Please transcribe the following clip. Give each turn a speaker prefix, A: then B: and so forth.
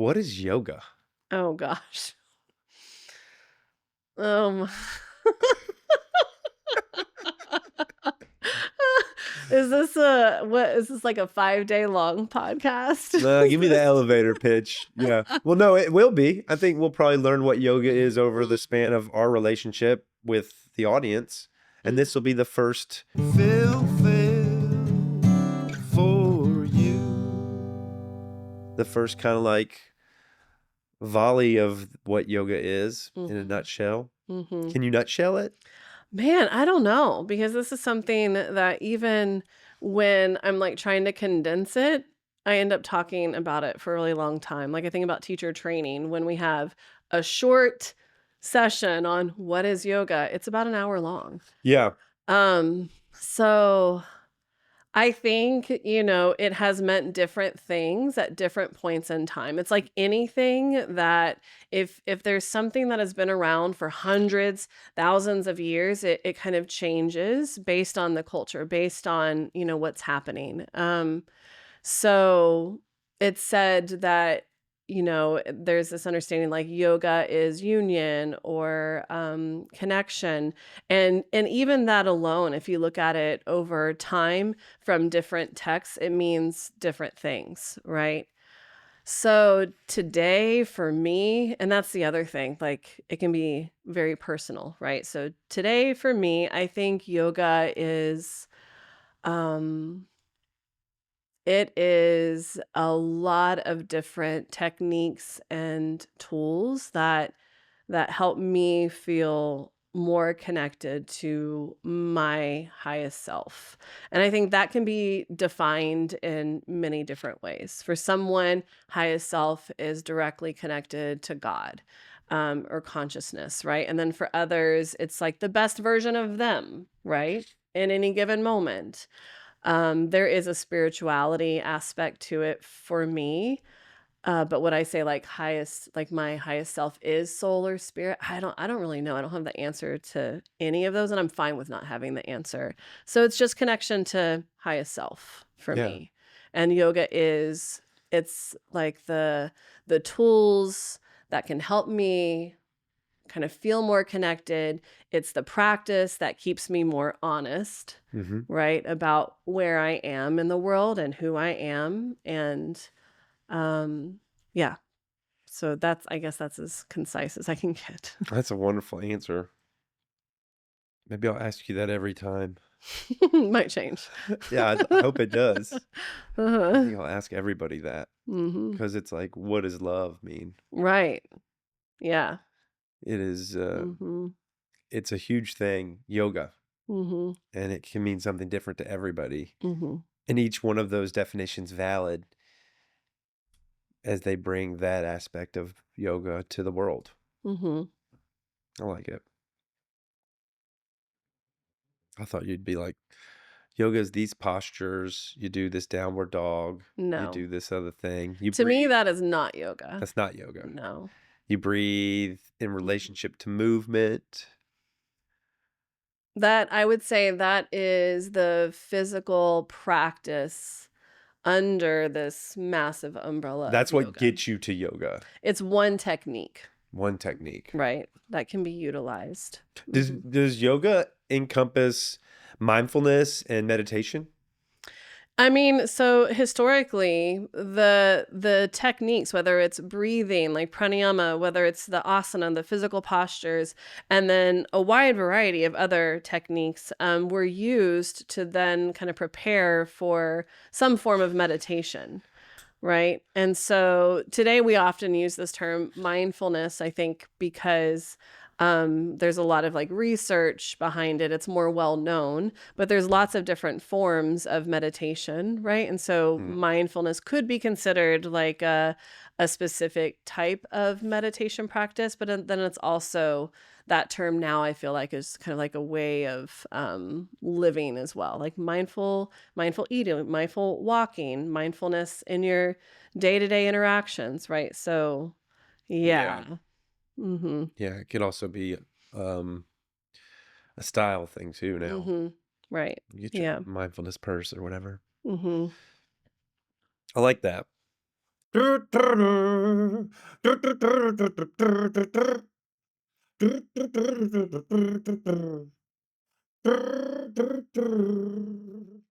A: What is yoga?
B: Oh gosh. Um is this like a 5-day long podcast?
A: No,
B: Is
A: give me the
B: this
A: elevator pitch. Yeah. Well, no, it will be. I think we'll probably learn what yoga is over the span of our relationship with the audience. And this will be the first for you. The first kind of like volley of what yoga is in a
B: Mhm.
A: nutshell.
B: Mhm.
A: Can you nutshell it?
B: Man, I don't know because this is something that even when I'm like trying to condense it, I end up talking about it for a really long time. Like I think about teacher training when we have a short session on what is yoga, it's about an hour long.
A: Yeah.
B: So I think, it has meant different things at different points in time. It's like anything that if there's something that has been around for hundreds, thousands of years, it kind of changes based on the culture, based on, what's happening. So it's said that, there's this understanding like yoga is union or connection. And even that alone, if you look at it over time from different texts, it means different things, right? So today for me, and that's the other thing, like it can be very personal, right? So today for me, I think yoga is um it is a lot of different techniques and tools that help me feel more connected to my highest self. And I think that can be defined in many different ways. For someone, highest self is directly connected to God, or consciousness, right? And then for others, it's like the best version of them, right? In any given moment. There is a spirituality aspect to it for me. But would I say like my highest self is soul or spirit? I don't really know. I don't have the answer to any of those, and I'm fine with not having the answer. So it's just connection to highest self for
A: Yeah.
B: me. And yoga it's like the tools that can help me kind of feel more connected. It's the practice that keeps me more honest,
A: Hmm.
B: right, about where I am in the world and who I am. And yeah, so I guess that's as concise as I can get.
A: That's a wonderful answer. Maybe I'll ask you that every time.
B: Might change.
A: Yeah, I hope it does. I
B: Uh-huh.
A: think I'll ask everybody that
B: Mhm.
A: because it's like, what does love mean?
B: Right. Yeah.
A: It is,
B: Mhm.
A: it's a huge thing, yoga,
B: Mhm.
A: and it can mean something different to everybody.
B: Mhm.
A: And each one of those definitions valid as they bring that aspect of yoga to the world.
B: Mhm.
A: I like it. I thought you'd be like, yoga is these postures. You do this downward dog. You
B: No.
A: do this other thing. You
B: To me
A: breathe.
B: that is not yoga.
A: That's not yoga.
B: No.
A: You breathe in
B: Mhm.
A: relationship to movement.
B: That I would say that is the physical practice under this massive umbrella of
A: That's what
B: yoga.
A: gets you to yoga.
B: It's one technique,
A: One technique.
B: right, that can be utilized.
A: Does
B: Mhm.
A: does yoga encompass mindfulness and meditation?
B: I mean, so historically, the techniques, whether it's breathing, like pranayama, whether it's the asana, the physical postures, and then a wide variety of other techniques, were used to then kind of prepare for some form of meditation. Right. And so today we often use this term mindfulness, I think, because there's a lot of like research behind it. It's more well known, but there's lots of different forms of meditation. Right. And so
A: Hmm.
B: mindfulness could be considered like a specific type of meditation practice, but then it's also that term now I feel like is kind of like a way of living as well, like mindful eating, mindful walking, mindfulness in your day-to-day interactions, right? So,
A: Yeah.
B: yeah. Mhm.
A: Yeah, it could also be um, a style thing too now.
B: Mhm. Right.
A: You get your
B: Yeah.
A: mindfulness purse or whatever.
B: Mhm.
A: I like that.